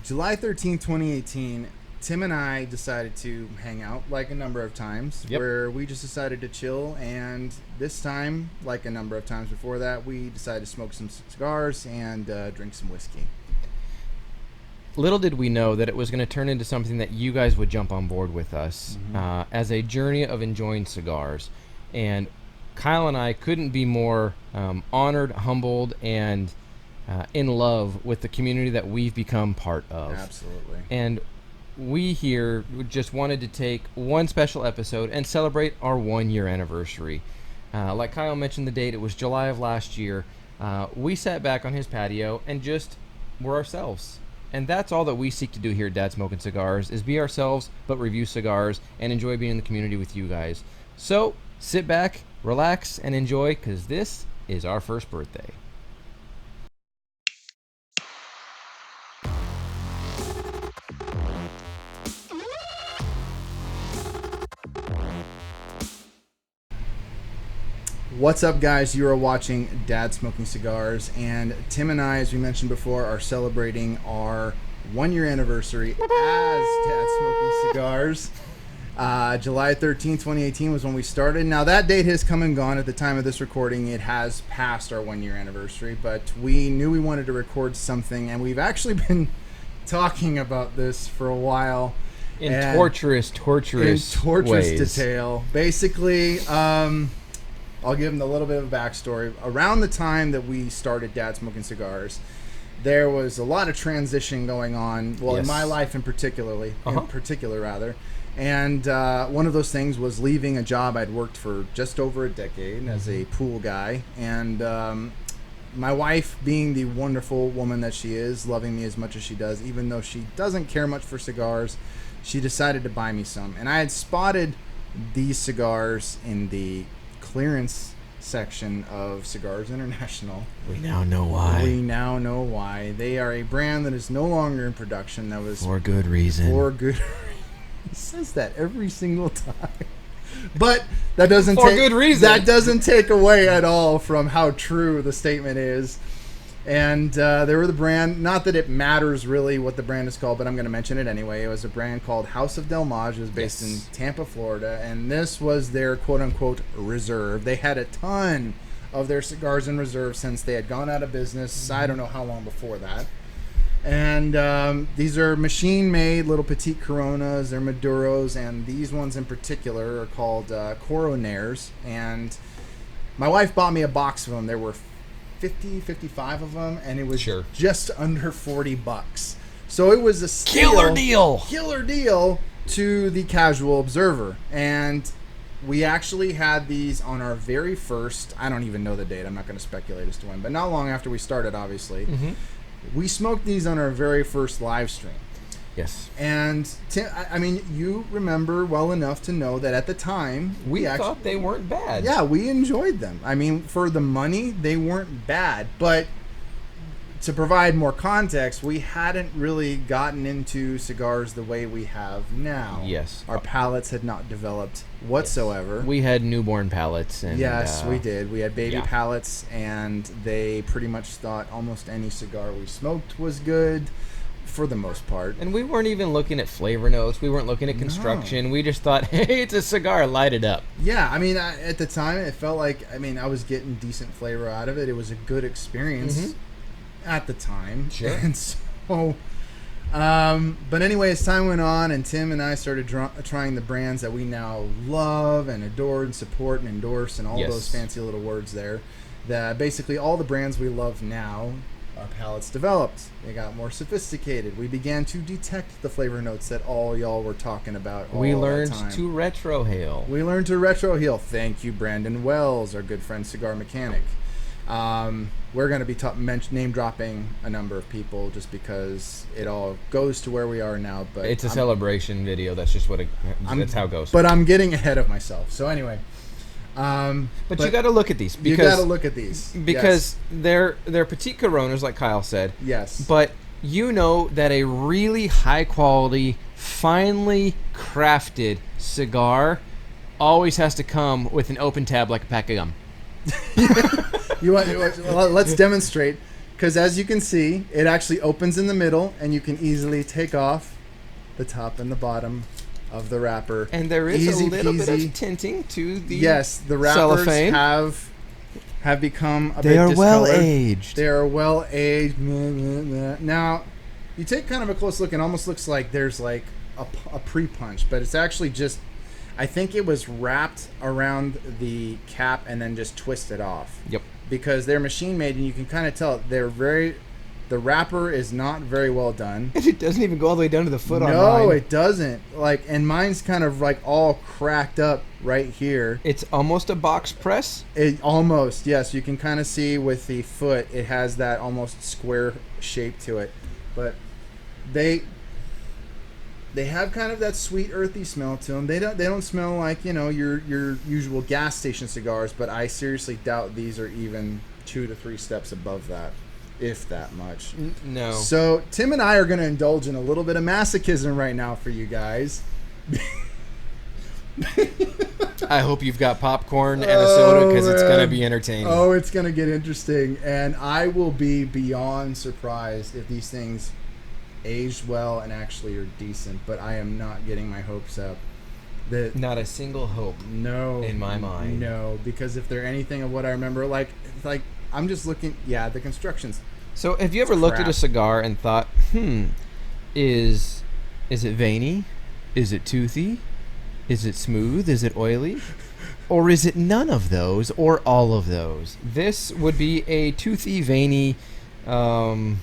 July 13th, 2018, Tim and I decided to hang out like a number of times, where we just decided to chill. And this time, like a number of times before that, we decided to smoke some cigars and drink some whiskey. Little did we know that it was going to turn into something that you guys would jump on board with us as a journey of enjoying cigars. And Kyle and I couldn't be more honored, humbled, and in love with the community that we've become part of. Absolutely. And we here just wanted to take one special episode and celebrate our 1-year anniversary. Like Kyle mentioned the date, it was July of last year. We sat back on his patio and just were ourselves. And that's all that we seek to do here at Dad Smoking Cigars, is be ourselves, but review cigars and enjoy being in the community with you guys. So sit back, relax, and enjoy, because this is our first birthday. What's up, guys? You are watching Dad Smoking Cigars, and Tim and I, as we mentioned before, are celebrating our 1-year anniversary as Dad Smoking Cigars. July 13th, 2018 was when we started. Now, that date has come and gone. At the time of this recording, it has passed our 1-year anniversary, but we knew we wanted to record something, and we've actually been talking about this for a while. In torturous ways. Detail. Basically, I'll give them a little bit of a backstory. Around the time that we started Dad Smoking Cigars, there was a lot of transition going on. Well, in my life in particular, And one of those things was leaving a job I'd worked for just over a decade as a pool guy. And my wife, being the wonderful woman that she is, loving me as much as she does, even though she doesn't care much for cigars, she decided to buy me some. And I had spotted these cigars in the clearance section of Cigars International. We now know why. They are a brand that is no longer in production. That was for good reason. He says that every single time. But that doesn't that doesn't take away at all from how true the statement is. And they were the brand, not that it matters really what the brand is called, but I'm going to mention it anyway. It was a brand called House of Del Mage. It was based in Tampa, Florida, and this was their quote-unquote reserve. They had a ton of their cigars in reserve since they had gone out of business. I don't know how long before that. And these are machine-made little petite Coronas. They're Maduros, and these ones in particular are called Coronaires. And my wife bought me a box of them. There were 55 of them, and it was just under $40. So it was a killer deal to the casual observer. And we actually had these on our very first, I don't even know the date, I'm not going to speculate as to when, but not long after we started, obviously. We smoked these on our very first live stream. Yes. And Tim, I mean, you remember well enough to know that at the time we thought they weren't bad. Yeah, we enjoyed them. I mean, for the money, they weren't bad. But to provide more context, we hadn't really gotten into cigars the way we have now. Yes. Our palates had not developed whatsoever. We had newborn palates. And, yes, we did. We had baby palates, and they pretty much thought almost any cigar we smoked was good. For the most part. And we weren't even looking at flavor notes. We weren't looking at construction. No. We just thought, hey, it's a cigar, light it up. Yeah, I mean, at the time, it felt like, I was getting decent flavor out of it. It was a good experience at the time. Sure. And so, but anyway, as time went on and Tim and I started trying the brands that we now love and adore and support and endorse and all those fancy little words there, that basically all the brands we love now, our palates developed. They got more sophisticated. We began to detect the flavor notes that all y'all were talking about all We the learned time. to retrohale. Thank you, Brandon Wells, our good friend Cigar Mechanic. We're going to be name dropping a number of people just because it all goes to where we are now. But it's a celebration video. That's just that's how it goes. But I'm getting ahead of myself. So anyway. But you got to look at these. Because they're petite Coronas, like Kyle said. Yes. But you know that a really high quality, finely crafted cigar always has to come with an open tab like a pack of gum. Let's demonstrate. Because as you can see, it actually opens in the middle, and you can easily take off the top and the bottom of the wrapper. And there is a little bit of tinting to the the wrappers cellophane. have become a bit They are discolored. well aged. They are well aged. Now, you take kind of a close look, and it almost looks like there's like a pre-punch, but it's actually just, I think it was wrapped around the cap and then just twisted off. Yep. Because they're machine made, and you can kind of tell the wrapper is not very well done. It doesn't even go all the way down to the foot on mine. No, it doesn't. And mine's kind of like all cracked up right here. It's almost a box press. It almost, yes. You can kind of see with the foot, it has that almost square shape to it. But they have kind of that sweet earthy smell to them. They don't smell like, your usual gas station cigars, but I seriously doubt these are even 2 to 3 steps above that, if that much. No. So Tim and I are going to indulge in a little bit of masochism right now for you guys. I hope you've got popcorn and a soda, because it's going to be entertaining. Oh, it's going to get interesting, and I will be beyond surprised if these things aged well and actually are decent, but I am not getting my hopes up. Not a single hope. No, in my mind. No, because if they're anything of what I remember, like I'm just looking. Yeah, the construction's. So, have you ever looked at a cigar and thought, is it veiny? Is it toothy? Is it smooth? Is it oily? Or is it none of those, or all of those? This would be a toothy, veiny. Oh,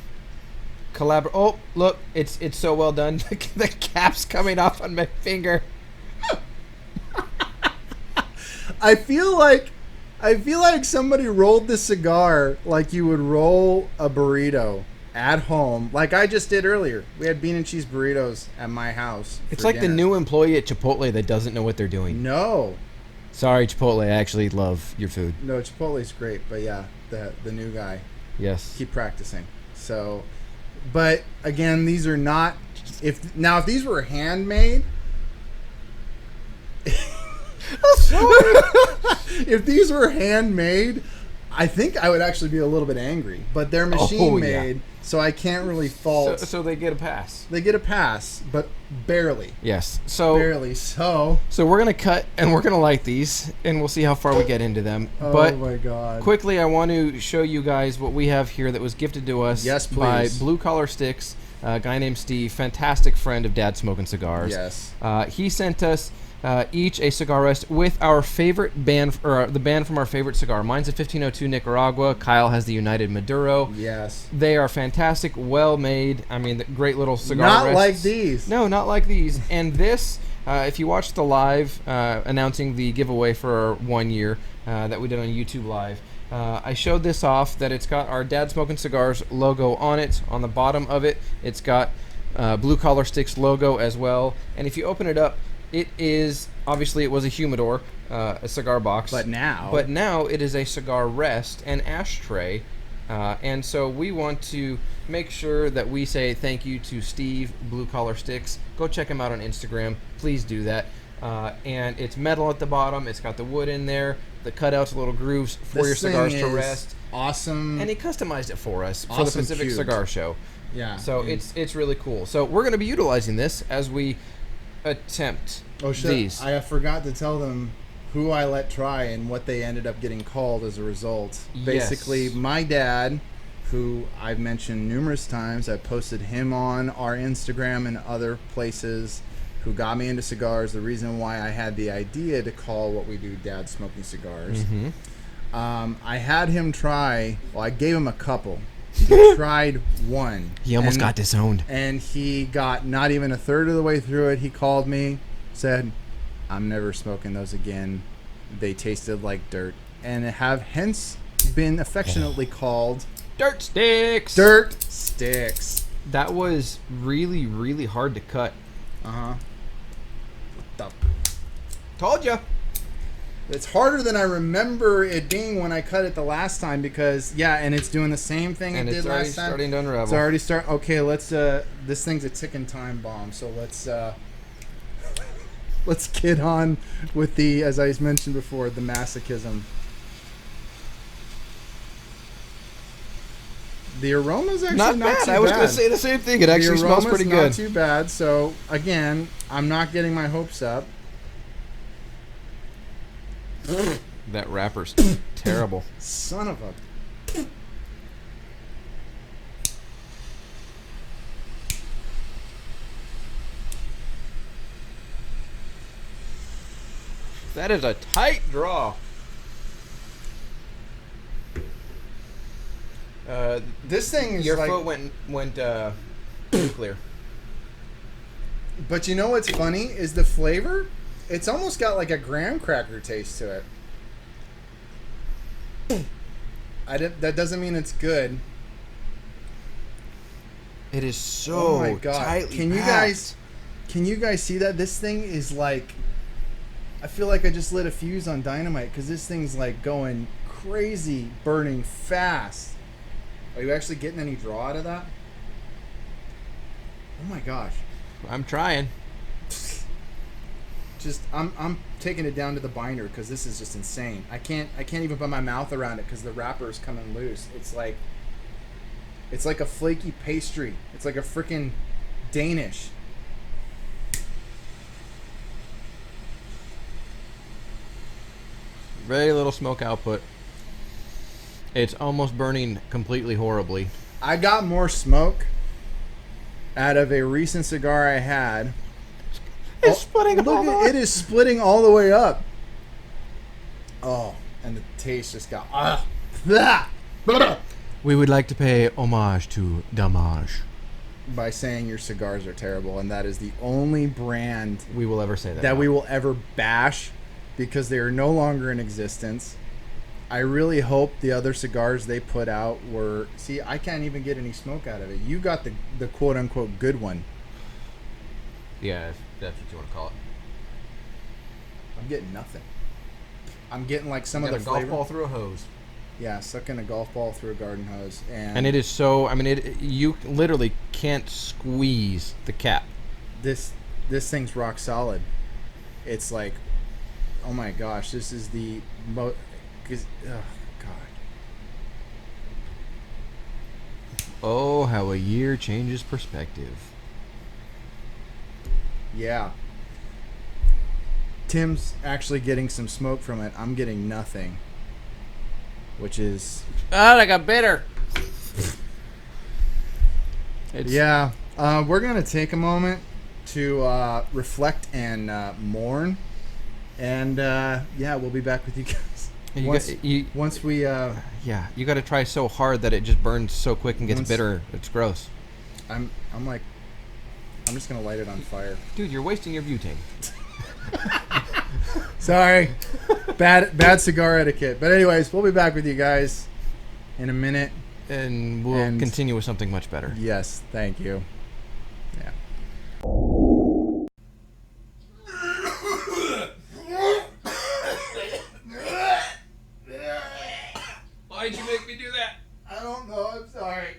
look, it's so well done. The cap's coming off on my finger. I feel like somebody rolled the cigar like you would roll a burrito at home, like I just did earlier. We had bean and cheese burritos at my house. It's like dinner. The new employee at Chipotle that doesn't know what they're doing. No. Sorry, Chipotle. I actually love your food. No, Chipotle's great, but yeah, the new guy. Yes. Keep practicing. So... But again, these are not. If these were handmade, if these were handmade, I think I would actually be a little bit angry. But they're machine made, so I can't really fault. So they get a pass. They get a pass, but barely. Yes. So barely. So we're gonna cut and we're gonna light these, and we'll see how far we get into them. Oh my God! Quickly, I want to show you guys what we have here that was gifted to us. Yes, please. By Blue Collar Sticks, a guy named Steve, fantastic friend of Dad Smoking Cigars. Yes. He sent us each a cigar rest with our favorite band, or the band from our favorite cigar. Mine's a 1502 Nicaragua. Kyle has the United Maduro. Yes. They are fantastic, well made. I mean, great little cigar Not rests. like these. No, not like these. And this, if you watched the live announcing the giveaway for our 1 year that we did on YouTube Live, I showed this off, that it's got our Dad Smoking Cigars logo on it. On the bottom of it, it's got Blue Collar Sticks logo as well. And if you open it up, it is, obviously it was a humidor, a cigar box. But now it is a cigar rest and ashtray. And so we want to make sure that we say thank you to Steve, Blue Collar Sticks. Go check him out on Instagram. Please do that. And it's metal at the bottom. It's got the wood in there, the cutouts, little grooves for your cigars to rest. Awesome. And he customized it for us for the Pacific Cigar Show. Yeah. So it's really cool. So we're going to be utilizing this as we attempt these. I forgot to tell them who I let try and what they ended up getting called as a result. Yes. Basically, my dad, who I've mentioned numerous times, I posted him on our Instagram and other places, who got me into cigars, the reason why I had the idea to call what we do Dad Smoking Cigars. Mm-hmm. I had him try, I gave him a couple. He tried one. He almost got disowned. And he got not even a third of the way through it. He called me, said, I'm never smoking those again. They tasted like dirt. And have hence been affectionately called Dirt Sticks. Dirt Sticks. That was really, really hard to cut. Uh-huh. Told ya. It's harder than I remember it being when I cut it the last time, because and it's doing the same thing it did last time. And it's already starting to unravel. It's already okay, let's this thing's a ticking time bomb, so let's get on with the, as I mentioned before, the masochism. The aroma's actually not not bad. too I was bad. going to say the same thing. It actually smells pretty good. Not too bad. So again, I'm not getting my hopes up. That wrapper's terrible. Son of a. That is a tight draw. This thing is Your like, foot went nuclear. But you know what's funny is the flavor. It's almost got like a graham cracker taste to it. That doesn't mean it's good. It is so Oh my god! tightly Can you guys see that? This thing is like. I feel like I just lit a fuse on dynamite because this thing's like going crazy, burning fast. Are you actually getting any draw out of that? Oh my gosh! I'm trying. Just I'm taking it down to the binder because this is just insane. I can't even put my mouth around it because the wrapper is coming loose. It's like a flaky pastry. It's like a freaking Danish. Very little smoke output. It's almost burning completely horribly. I got more smoke out of a recent cigar I had. It's splitting look, it is splitting all the way up. Oh, and the taste just got We would like to pay homage to Damage by saying your cigars are terrible, and that is the only brand we will ever say that we will ever bash because they are no longer in existence. I really hope the other cigars they put out were... See, I can't even get any smoke out of it. You got the quote-unquote good one. Yeah, if that's what you want to call it. I'm getting nothing. I'm getting like some of the golf flavor. ball through a hose. Yeah, sucking a golf ball through a garden hose. And it is so... I mean, you literally can't squeeze the cap. This thing's rock solid. It's like... Oh my gosh, this is the most... Oh, God. Oh, how a year changes perspective. Yeah. Tim's actually getting some smoke from it. I'm getting nothing. Which is... Oh, I got bitter. Yeah. We're going to take a moment to reflect and mourn. And, yeah, we'll be back with you guys. Once we... Yeah, you got to try so hard that it just burns so quick and gets bitter. It's gross. I'm just going to light it on fire. Dude, you're wasting your butane. Sorry. Bad cigar etiquette. But anyways, we'll be back with you guys in a minute. And we'll continue with something much better. Yes, thank you. Yeah. Why'd you make me do that? I don't know. I'm sorry.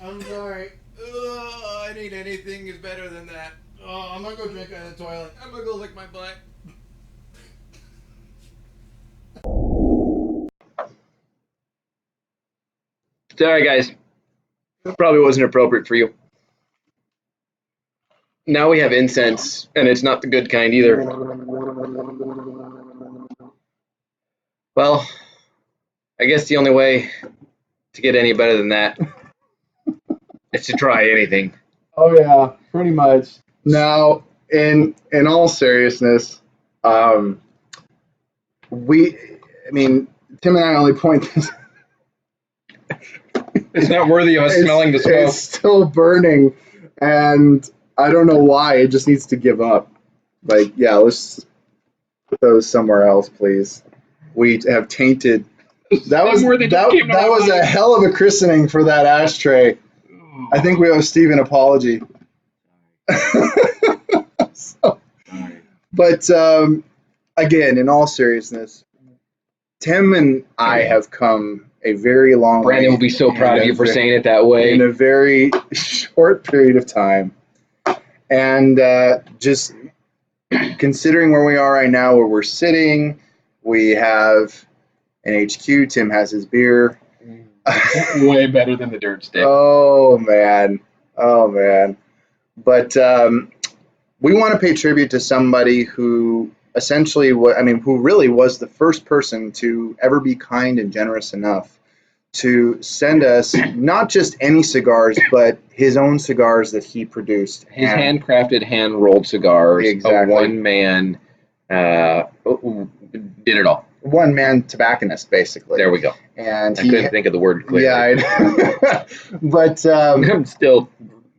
I'm sorry. I need anything is better than that. Oh, I'm going to go drink out of the toilet. I'm going to go lick my butt. Sorry, guys. Probably wasn't appropriate for you. Now we have incense, and it's not the good kind either. Well, I guess the only way to get any better than that is to try anything. Oh yeah, pretty much. Now, in all seriousness, Tim and I only point this. It's not worthy of us smelling the smoke. It's still burning, and I don't know why. It just needs to give up. Like, yeah, let's put those somewhere else, please. We have tainted. That was a hell of a christening for that ashtray. I think we owe Steve an apology. But again, in all seriousness, Tim and I have come a very long way. Brandon will be so proud of you for saying it that way. In a very short period of time. And just considering where we are right now, where we're sitting, we have an HQ. Tim has his beer. Way better than the dirt stick. Oh man. But we want to pay tribute to somebody who essentially, who really was the first person to ever be kind and generous enough to send us not just any cigars, but his own cigars that he produced. His handcrafted, hand-rolled cigars. Exactly. A one-man did it all. One-man tobacconist, basically. There we go. And I couldn't think of the word clearly. Yeah, but I'm still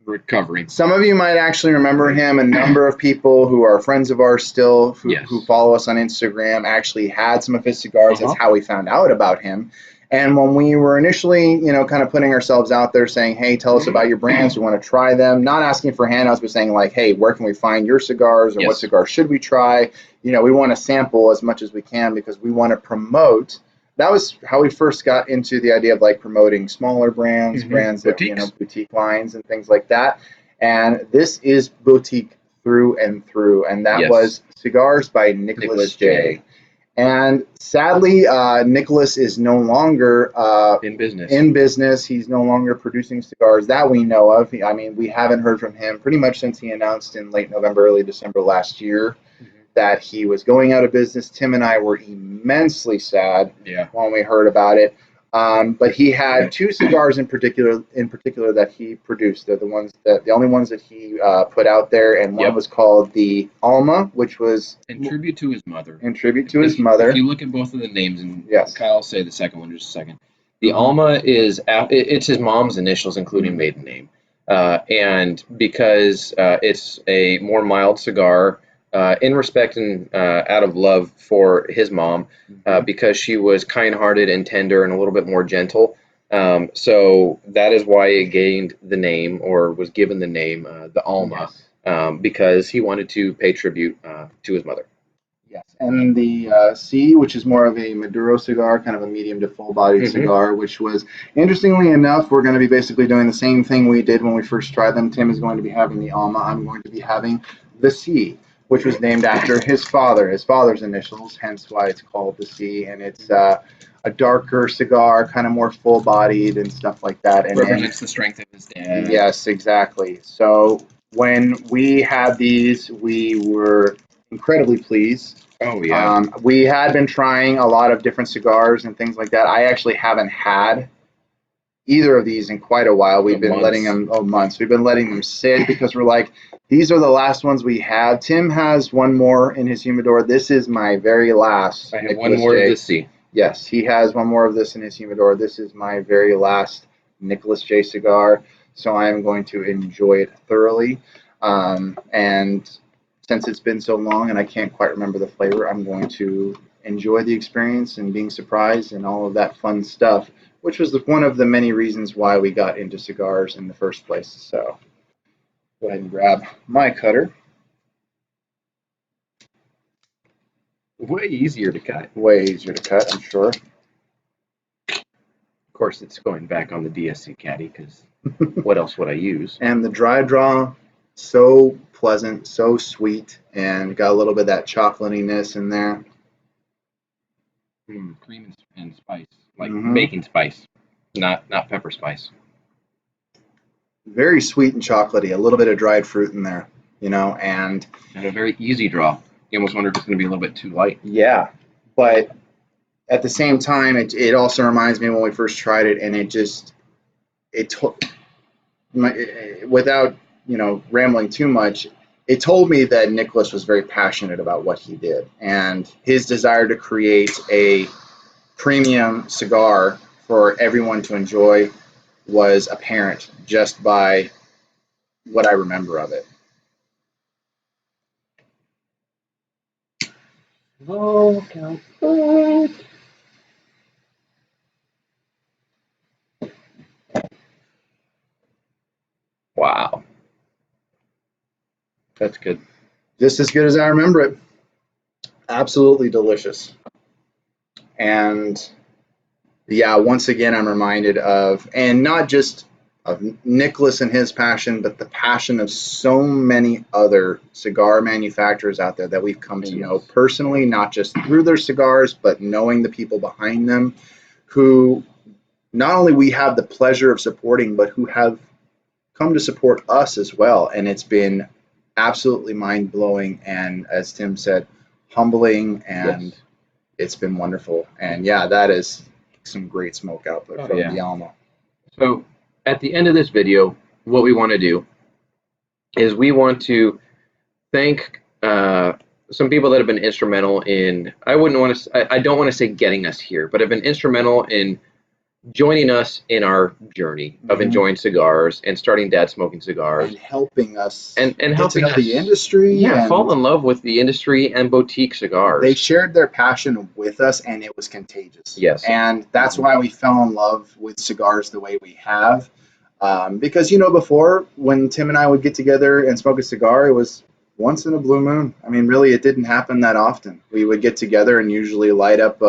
recovering. Some of you might actually remember him. A number of people who are friends of ours still, who follow us on Instagram, actually had some of his cigars. That's how we found out about him. And when we were initially, kind of putting ourselves out there saying, hey, tell us about your brands, we want to try them, not asking for handouts, but saying like, hey, where can we find your cigars, or what cigars should we try? We want to sample as much as we can because we want to promote. That was how we first got into the idea of like promoting smaller brands, brands that, boutique lines and things like that. And this is boutique through and through. And that was Cigars by Nicholas J. And sadly, Nicholas is no longer in business. He's no longer producing cigars that we know of. I mean, we haven't heard from him pretty much since he announced in late November, early December last year that he was going out of business. Tim and I were immensely sad when we heard about it. But he had two cigars in particular that he produced. They're the only ones that he put out there, and one was called the Alma, which was in tribute to his mother. If you look at both of the names, and Kyle say the second one just a second. The Alma it's his mom's initials, including maiden name, and because it's a more mild cigar. In respect and out of love for his mom, because she was kind-hearted and tender and a little bit more gentle. So that is why it gained the name, or was given the name, the Alma, because he wanted to pay tribute to his mother. Yes, and the C, which is more of a Maduro cigar, kind of a medium to full-bodied cigar, which was, interestingly enough, we're going to be basically doing the same thing we did when we first tried them. Tim is going to be having the Alma. I'm going to be having the C, which was named after his father's initials, hence why it's called the C. And it's a darker cigar, kind of more full-bodied and stuff like that. And represents the strength of his dad. Yes, exactly. So when we had these, we were incredibly pleased. Oh, yeah. We had been trying a lot of different cigars and things like that. I actually haven't had either of these in quite a while. We've been letting them, months. We've been letting them sit because we're like, these are the last ones we have. Tim has one more in his humidor. This is my very last. I have one more of this C. Yes, he has one more of this in his humidor. This is my very last Nicholas J cigar. So I am going to enjoy it thoroughly. And since it's been so long and I can't quite remember the flavor, I'm going to enjoy the experience and being surprised and all of that fun stuff, which was one of the many reasons why we got into cigars in the first place. So go ahead and grab my cutter. Way easier to cut. I'm sure. Of course, it's going back on the DSC caddy because what else would I use? And the dry draw, so pleasant, so sweet, and got a little bit of that chocolatiness in there. Cream and spice, like baking spice, not pepper spice. Very sweet and chocolatey, a little bit of dried fruit in there, and a very easy draw. You almost wonder if it's going to be a little bit too light. Yeah, but at the same time, it also reminds me when we first tried it, and without rambling too much, it told me that Nicholas was very passionate about what he did, and his desire to create a premium cigar for everyone to enjoy was apparent just by what I remember of it. Wow. That's good. Just as good as I remember it. Absolutely delicious. And yeah, once again, I'm reminded of, and not just of Nicholas and his passion, but the passion of so many other cigar manufacturers out there that we've come to know personally, not just through their cigars, but knowing the people behind them who not only we have the pleasure of supporting, but who have come to support us as well. And it's been absolutely mind-blowing and, as Tim said, humbling, and it's been wonderful. And yeah, that is some great smoke output from the Alamo. So at the end of this video, what we want to do is we want to thank some people that have been instrumental in, I don't want to say getting us here, but have been instrumental in joining us in our journey of enjoying cigars and starting Dad Smoking Cigars, and helping us and helping us the industry, fall in love with the industry and boutique cigars. They shared their passion with us, and it was contagious. Yes, and that's why we fell in love with cigars the way we have. Because before, when Tim and I would get together and smoke a cigar, it was once in a blue moon. I mean, really, it didn't happen that often. We would get together and usually light up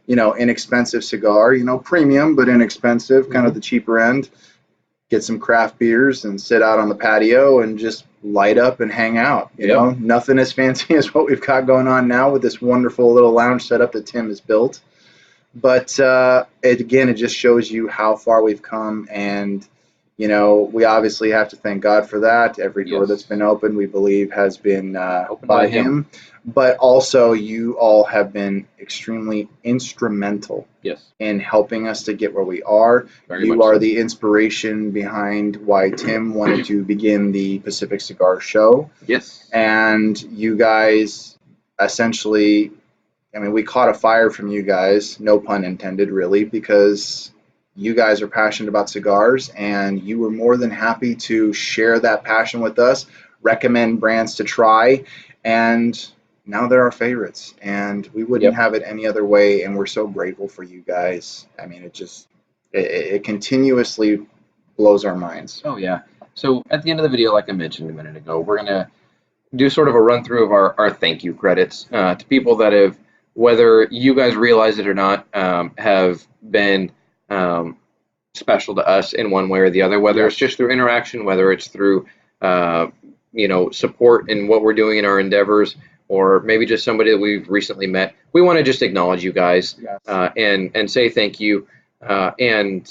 inexpensive cigar, premium but inexpensive, kind of the cheaper end, get some craft beers and sit out on the patio and just light up and hang out. You know, nothing as fancy as what we've got going on now with this wonderful little lounge setup that Tim has built. But it just shows you how far we've come, and we obviously have to thank God for that. Every door that's been opened, we believe, has been by Him. But also, you all have been extremely instrumental in helping us to get where we are. You are the inspiration behind why Tim wanted to begin the Pacific Cigar Show. Yes. And you guys essentially, we caught a fire from you guys, no pun intended, really, because you guys are passionate about cigars, and you were more than happy to share that passion with us, recommend brands to try, and now they're our favorites, and we wouldn't have it any other way, and we're so grateful for you guys. It continuously blows our minds. Oh, yeah. So at the end of the video, like I mentioned a minute ago, we're going to do sort of a run-through of our thank you credits to people that have, whether you guys realize it or not, have been special to us in one way or the other, whether it's just through interaction, whether it's through support in what we're doing in our endeavors, or maybe just somebody that we've recently met. We want to just acknowledge you guys and say thank you, and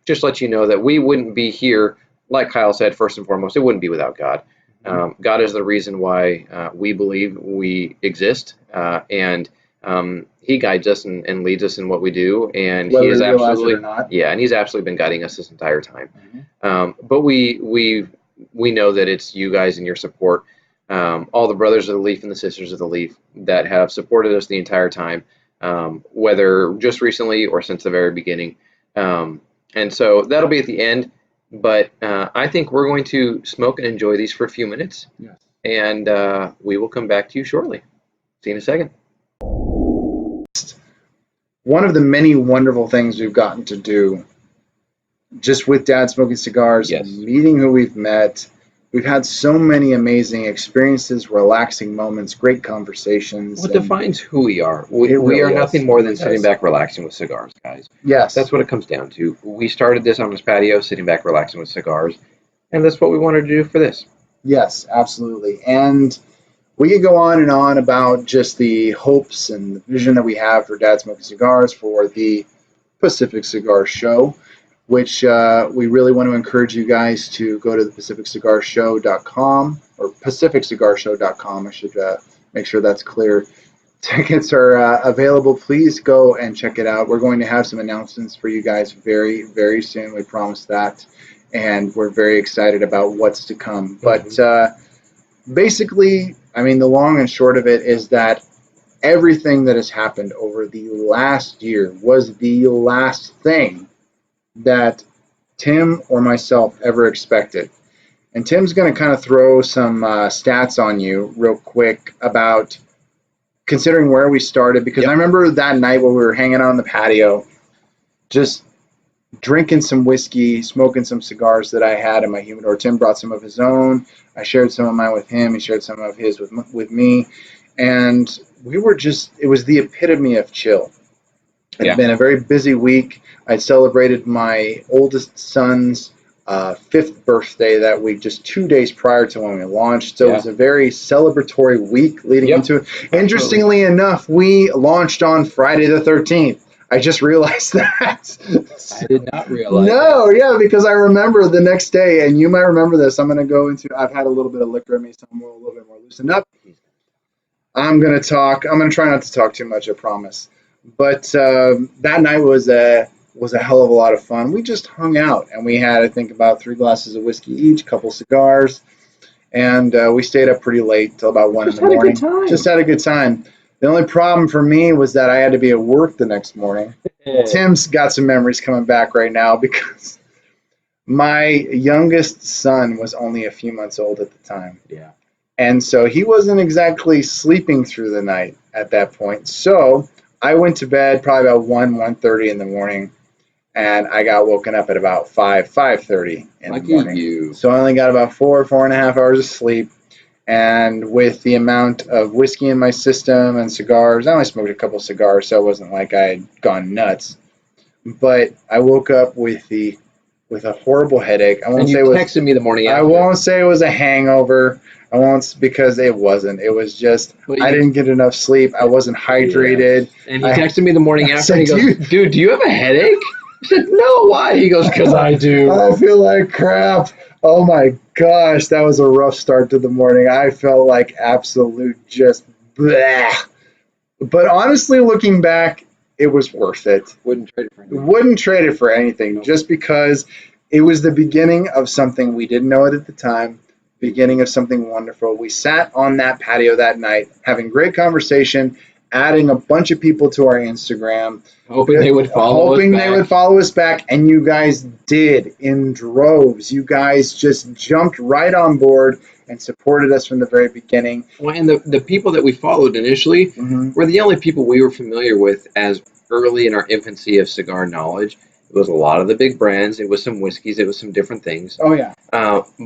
just let you know that we wouldn't be here, like Kyle said, first and foremost, it wouldn't be without God. God is the reason why we believe we exist, and He guides us and leads us in what we do, and Whether He is absolutely not. and He's absolutely been guiding us this entire time. But we know that it's you guys and your support, all the brothers of the Leaf and the sisters of the Leaf that have supported us the entire time, whether just recently or since the very beginning. And so that'll be at the end. But I think we're going to smoke and enjoy these for a few minutes. Yes. And we will come back to you shortly. See you in a second. One of the many wonderful things we've gotten to do just with Dad Smoking Cigars, meeting who we've met. We've had so many amazing experiences, relaxing moments, great conversations. What defines who we are? We are nothing more than sitting back relaxing with cigars, guys. Yes. That's what it comes down to. We started this on this patio, sitting back relaxing with cigars, and that's what we wanted to do for this. Yes, absolutely. And we could go on and on about just the hopes and the vision that we have for Dad Smoking Cigars for the Pacific Cigar Show, which we really want to encourage you guys to go to the PacificCigarShow.com or PacificCigarShow.com. I should make sure that's clear. Tickets are available. Please go and check it out. We're going to have some announcements for you guys very, very soon. We promise that. And we're very excited about what's to come. But basically, the long and short of it is that everything that has happened over the last year was the last thing that Tim or myself ever expected. And Tim's going to kind of throw some stats on you real quick about considering where we started, because I remember that night when we were hanging out on the patio, just drinking some whiskey, smoking some cigars that I had in my humidor. Tim brought some of his own. I shared some of mine with him. He shared some of his with me. And we were it was the epitome of chill. It had been a very busy week. I celebrated my oldest son's 5th birthday that week, just 2 days prior to when we launched. So it was a very celebratory week leading into it. Interestingly enough, we launched on Friday the 13th. I just realized that. I did not realize No, yeah, because I remember the next day, and you might remember this. I'm going to go into, I've had a little bit of liquor in me, so I'm a little bit more loosened up. I'm going to try not to talk too much, I promise. But that night was a hell of a lot of fun. We just hung out, and we had, I think, about 3 glasses of whiskey each, a couple cigars, and we stayed up pretty late till about 1 in the morning. Just had a good time. The only problem for me was that I had to be at work the next morning. Tim's got some memories coming back right now because my youngest son was only a few months old at the time. Yeah. And so he wasn't exactly sleeping through the night at that point. So I went to bed probably about 1:30 in the morning, and I got woken up at about 5:30 in the morning. You. So I only got about 4.5 hours of sleep. And with the amount of whiskey in my system and cigars, I only smoked a couple cigars, so it wasn't like I had gone nuts. But I woke up with a horrible headache. I won't say it was. Texted me the morning after. I won't say it was a hangover. I won't, because it wasn't. It was just I didn't get enough sleep. I wasn't hydrated. Yeah. And he texted me the morning after, and he goes, "Dude, do you have a headache?" I said, "No, why?" He goes, "Because I do." I feel like crap. Oh my gosh, that was a rough start to the morning. I felt like absolute just bleh. But honestly, looking back, it was worth it. Wouldn't trade it for anything. Wouldn't trade it for anything, just because it was the beginning of something we didn't know it at the time. Beginning of something wonderful. We sat on that patio that night, having great conversation, adding a bunch of people to our Instagram, hoping they would follow us back, and you guys did in droves. You guys just jumped right on board and supported us from the very beginning. Well, and the people that we followed initially were the only people we were familiar with as early in our infancy of cigar knowledge. It was a lot of the big brands. It was some whiskeys. It was some different things. Oh, yeah.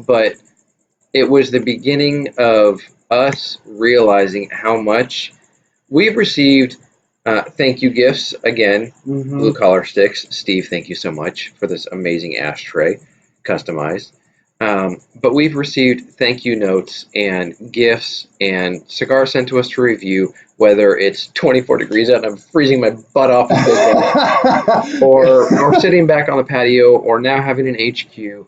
But it was the beginning of us realizing how much we've received. Thank you gifts again. Blue Collar Sticks. Steve, thank you so much for this amazing ashtray, customized. But we've received thank you notes and gifts and cigars sent to us to review, whether it's 24 degrees out and I'm freezing my butt off, or sitting back on the patio, or now having an HQ.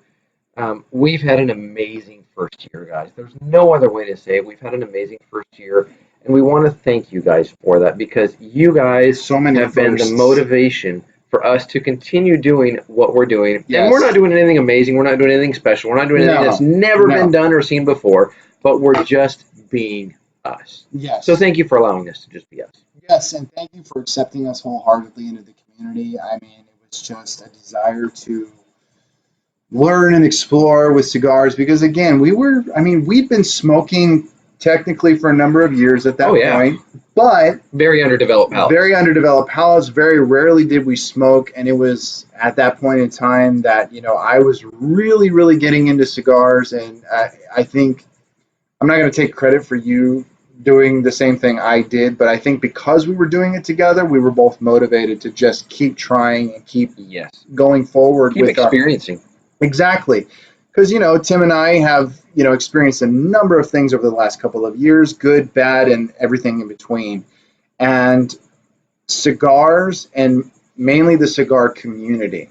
We've had an amazing first year, guys. There's no other way to say it. We've had an amazing first year, and we want to thank you guys for that, because you guys have been the motivation for us to continue doing what we're doing. Yes. And we're not doing anything amazing. We're not doing anything special. We're not doing anything that's never been done or seen before, but we're just being us. Yes. So thank you for allowing us to just be us. Yes, and thank you for accepting us wholeheartedly into the community. I mean, it was just a desire to learn and explore with cigars, because again, we've been smoking technically for a number of years at that point, but very underdeveloped palates. Very rarely did we smoke, and it was at that point in time that I was really, really getting into cigars, and I think I'm not going to take credit for you doing the same thing I did, but I think because we were doing it together, we were both motivated to just keep trying and keep going forward, keep experiencing. Exactly. Because, Tim and I have, experienced a number of things over the last couple of years, good, bad, and everything in between. And cigars, and mainly the cigar community,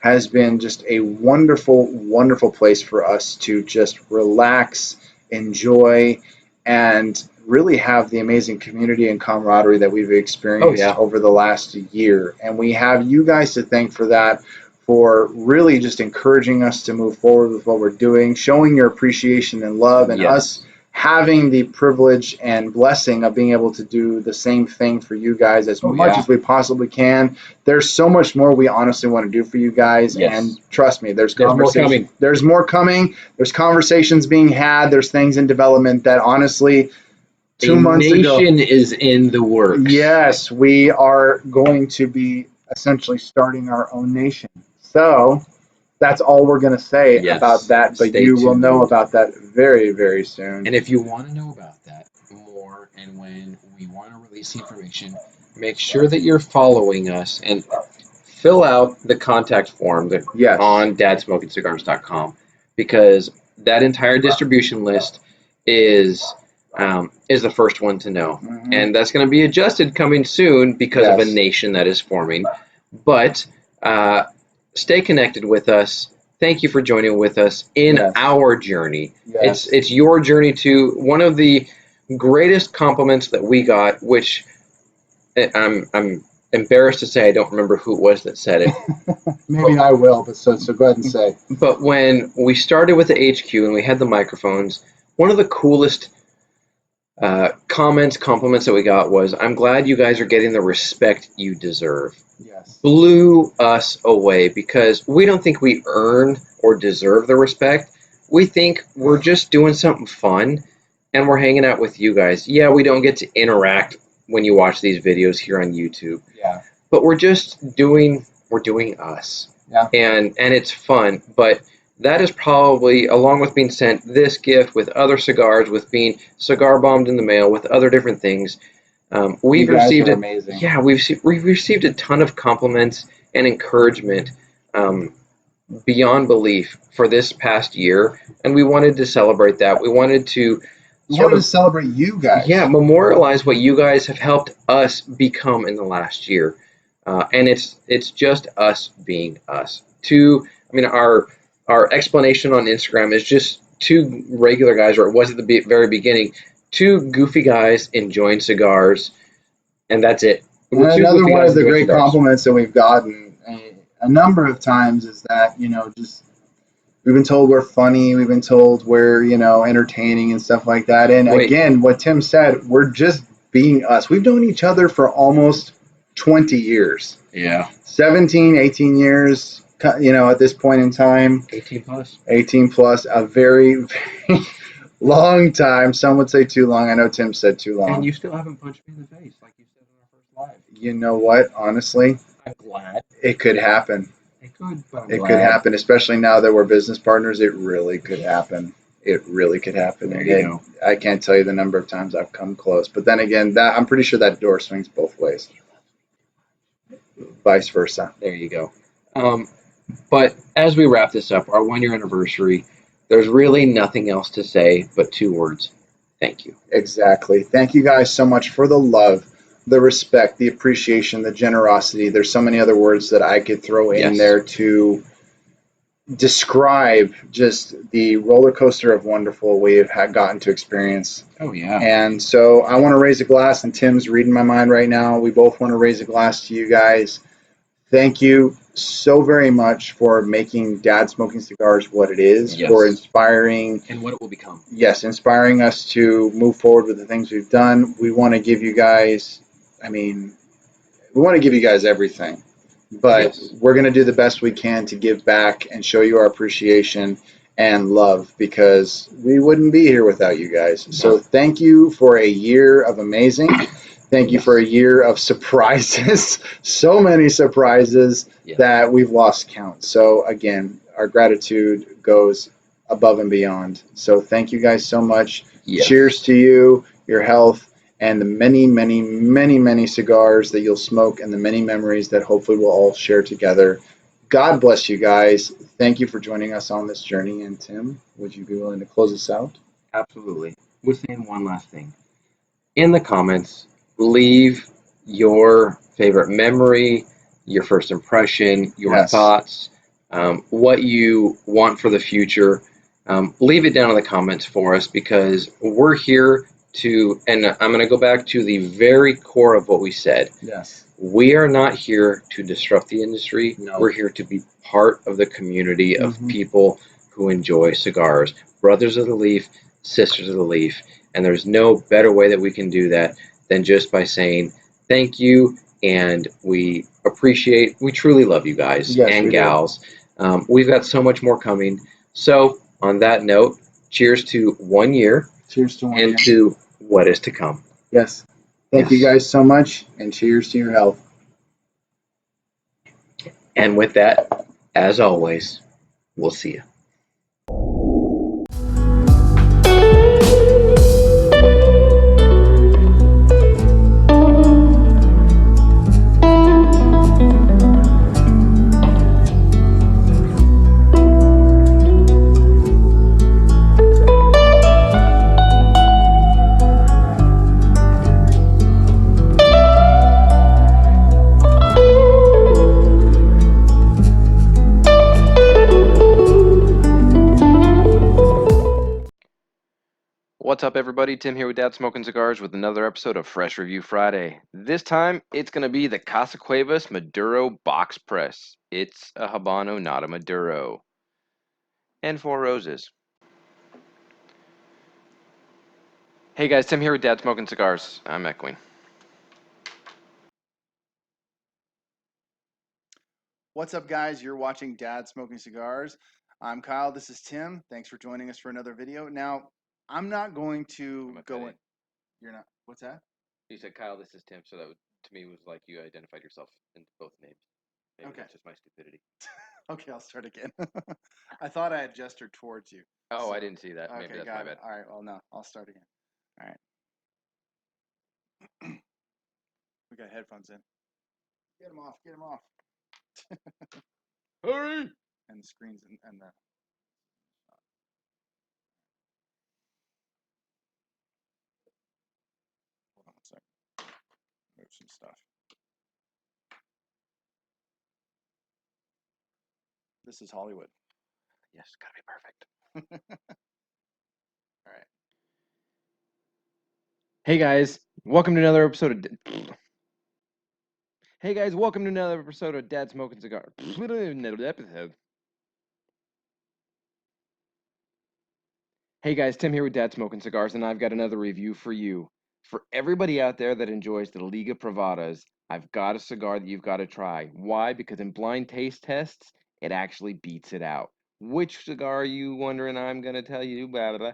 has been just a wonderful, wonderful place for us to just relax, enjoy, and really have the amazing community and camaraderie that we've experienced over the last year. And we have you guys to thank for that, for really just encouraging us to move forward with what we're doing, showing your appreciation and love, and us having the privilege and blessing of being able to do the same thing for you guys as much as we possibly can. There's so much more we honestly want to do for you guys, and trust me, there's conversations. There's more coming. There's conversations being had. There's things in development that honestly, 2 months ago, nation is in the works. Yes, we are going to be essentially starting our own nation. So that's all we're going to say about that, but you will know about that very, very soon. And if you want to know about that more, and when we want to release the information, make sure that you're following us and fill out the contact form on dadsmokingcigars.com, because that entire distribution list is is the first one to know. Mhm. And that's going to be adjusted coming soon because of a nation that is forming. But stay connected with us. Thank you for joining with us in our journey. It's your journey to one of the greatest compliments that we got, which I'm embarrassed to say I don't remember who it was that said it. Maybe I will, but so go ahead and say. But when we started with the HQ and we had the microphones, one of the coolest compliments that we got was, "I'm glad you guys are getting the respect you deserve." Yes. Blew us away because we don't think we earn or deserve the respect. We think we're just doing something fun and we're hanging out with you guys. Yeah, we don't get to interact when you watch these videos here on YouTube. Yeah. But we're doing us. Yeah. And it's fun. But that is probably, along with being sent this gift, with other cigars, with being cigar bombed in the mail, with other different things, we've received amazing. Yeah, we've received a ton of compliments and encouragement beyond belief for this past year, and we wanted to celebrate that. We wanted to celebrate you guys. Yeah, memorialize what you guys have helped us become in the last year, and it's just us being us. Our explanation on Instagram is just two regular guys, or it was at the very beginning, two goofy guys enjoying cigars, and that's it. And another one of the great compliments that we've gotten a number of times is that, just we've been told we're funny, we've been told we're, entertaining and stuff like that. And again, what Tim said, we're just being us. We've known each other for almost 20 years. Yeah. 17, 18 years, at this point in time. 18 plus. 18 plus, a very, very long time. Some would say too long. I know Tim said too long. And you still haven't punched me in the face like you said in our first live. You know what? Honestly, I'm glad. It could happen. It could, but I'm It glad. could happen, especially now that we're business partners. It really could happen. It really could happen. There you go. I can't tell you the number of times I've come close. But then again, I'm pretty sure that door swings both ways. Vice versa. There you go. But as we wrap this up, our 1 year anniversary, there's really nothing else to say but two words. Thank you. Exactly. Thank you guys so much for the love, the respect, the appreciation, the generosity. There's so many other words that I could throw in there to describe just the roller coaster of wonderful we have gotten to experience. Oh, yeah. And so I want to raise a glass, and Tim's reading my mind right now. We both want to raise a glass to you guys. Thank you so very much for making Dad Smoking Cigars what it is, for inspiring. And what it will become. Yes, inspiring us to move forward with the things we've done. We want to give you guys, we want to give you guys everything. But we're going to do the best we can to give back and show you our appreciation and love, because we wouldn't be here without you guys. So thank you for a year of amazing. Thank you for a year of surprises, so many surprises that we've lost count. So again, our gratitude goes above and beyond. So thank you guys so much. Cheers to you, your health, and the many, many, many, many cigars that you'll smoke, and the many memories that hopefully we'll all share together. God bless you guys. Thank you for joining us on this journey. And Tim, would you be willing to close us out? Absolutely. We're saying one last thing. In the comments, leave your favorite memory, your first impression, your thoughts, what you want for the future. Leave it down in the comments for us, because we're here to, and I'm going to go back to the very core of what we said. Yes. We are not here to disrupt the industry. No. We're here to be part of the community of people who enjoy cigars. Brothers of the Leaf, sisters of the Leaf. And there's no better way that we can do that than just by saying thank you, and we truly love you guys and gals. We've got so much more coming. So on that note, cheers to 1 year. Cheers to 1 year. And to what is to come. Yes. Thank you guys so much, and cheers to your health. And with that, as always, we'll see you. What's up, everybody? Tim here with Dad Smoking Cigars with another episode of Fresh Review Friday. This time, it's going to be the Casa Cuevas Maduro Box Press. It's a Habano, not a Maduro. And 4 roses. Hey guys, Tim here with Dad Smoking Cigars. I'm echoing. What's up, guys? You're watching Dad Smoking Cigars. I'm Kyle. This is Tim. Thanks for joining us for another video. Now, I'm not going to go in. You're not. What's that? You said, Kyle, this is Tim, so that to me was like you identified yourself in both names. Maybe Okay. That's just my stupidity. Okay, I'll start again. I thought I had gestured towards you. Oh, so, I didn't see that. Maybe okay, that's my bad. All right, well, no, I'll start again. All right. We got headphones in. Get them off. Get them off. Hurry! And the screens and the... Hold on one second. Move some stuff. This is Hollywood. Yes, gotta be perfect. All right. Hey guys, welcome to another episode of... Hey guys, welcome to another episode of Dad Smoking Cigar. Hey guys, Tim here with Dad Smoking Cigars, and I've got another review for you. For everybody out there that enjoys the Liga Privadas, I've got a cigar that you've got to try. Why? Because in blind taste tests, it actually beats it out. Which cigar are you wondering I'm going to tell you? Blah, blah, blah.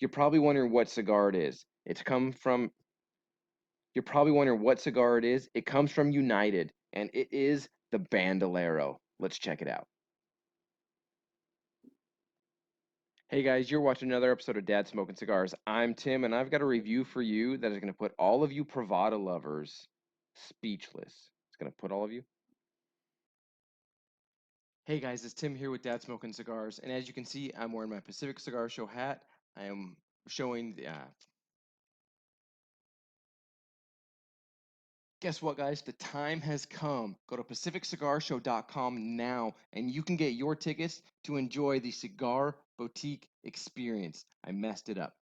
You're probably wondering what cigar it is. You're probably wondering what cigar it is. It comes from United, and it is the Bandolero. Let's check it out. Hey guys, you're watching another episode of Dad Smoking Cigars. I'm Tim, and I've got a review for you that is going to put all of you Pravada lovers speechless. It's going to put all of you. Hey guys, it's Tim here with Dad Smoking Cigars, and as you can see, I'm wearing my Pacific Cigar Show hat. I am showing the... Guess what, guys? The time has come. Go to PacificCigarShow.com now, and you can get your tickets to enjoy the Cigar Boutique experience. I messed it up.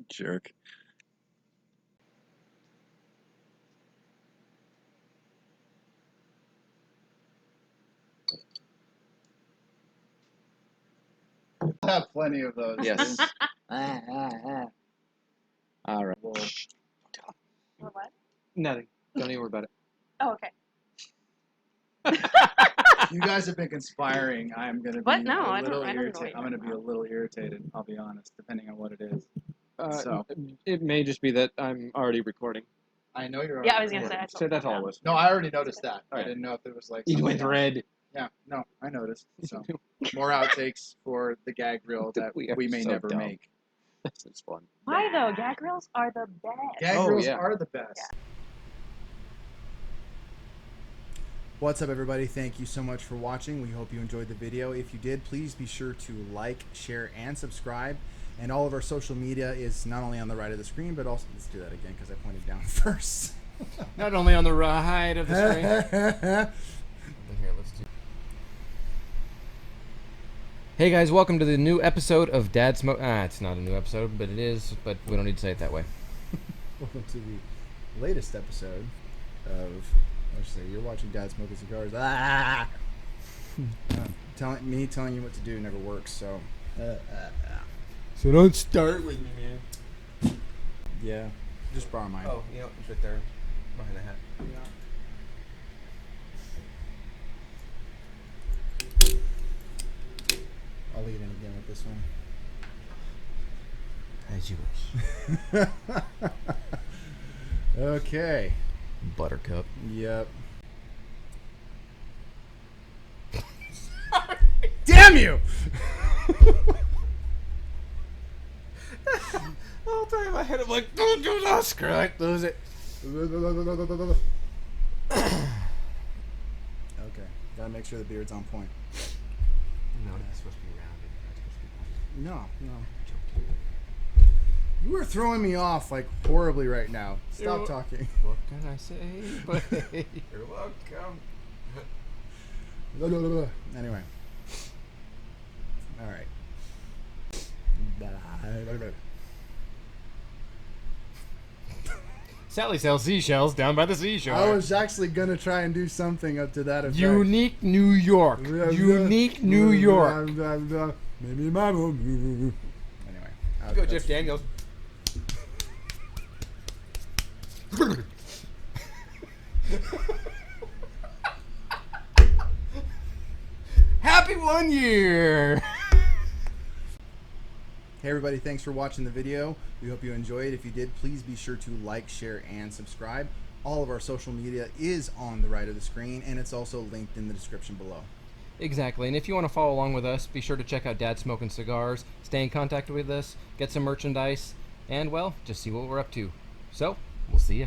Jerk. I have plenty of those. Yes. All right. Well, What? Nothing. Don't even worry about it. Oh, okay. you guys have been conspiring. I'm gonna be What? No, a I little don't know what irritated. you're I'm gonna talking be a little irritated. I'll be honest, depending on what it is. So It may just be that I'm already recording. I know you're. Yeah, I was gonna say. So that's all it was. No, I already noticed that. I Alright. didn't know if it was like. You something went else. red. Yeah, no, I noticed. So more outtakes for the gag reel that We are we may so never dumb. make. This is fun. Why though? Gag reels are the best. Gag Oh, reels yeah. are the best. Yeah. What's up, everybody? Thank you so much for watching. We hope you enjoyed the video. If you did, please be sure to like, share, and subscribe. And all of our social media is not only on the right of the screen, but also, let's do that again because I pointed down first. Not only on the right of the screen. Here, let's do... Hey guys, welcome to the new episode of Dad Smoke... it's not a new episode, but it is, but we don't need to say it that way. Welcome to the latest episode of... Let's say you're watching Dad Smoking Cigars. Telling you what to do never works. So, So don't start with me, man. yeah, just borrow mine. Oh, you know, it's right there behind the hat. I'll lead in again with this one. As you wish. Okay. Buttercup. Yep. Damn you! The whole time in my head, I'm like, don't do that, screw it, lose it. Okay. Gotta make sure the beard's on point. No, it's supposed to be rounded. It's supposed to be No. You are throwing me off like horribly right now. Stop talking. What can I say? But you're welcome. Anyway. All right. Sally sells seashells down by the seashore. I was actually gonna try and do something up to that effect. Unique New York. Unique New York. Maybe my anyway. Go, Jeff Daniels. Happy 1 year. Hey everybody, thanks for watching the video. We hope you enjoyed. If you did, please be sure to like, share, and subscribe. All of our social media is on the right of the screen, and it's also linked in the description below. Exactly, and if you want to follow along with us, be sure to check out Dad Smoking Cigars, stay in contact with us, get some merchandise, and, well, just see what we're up to. So, we'll see ya.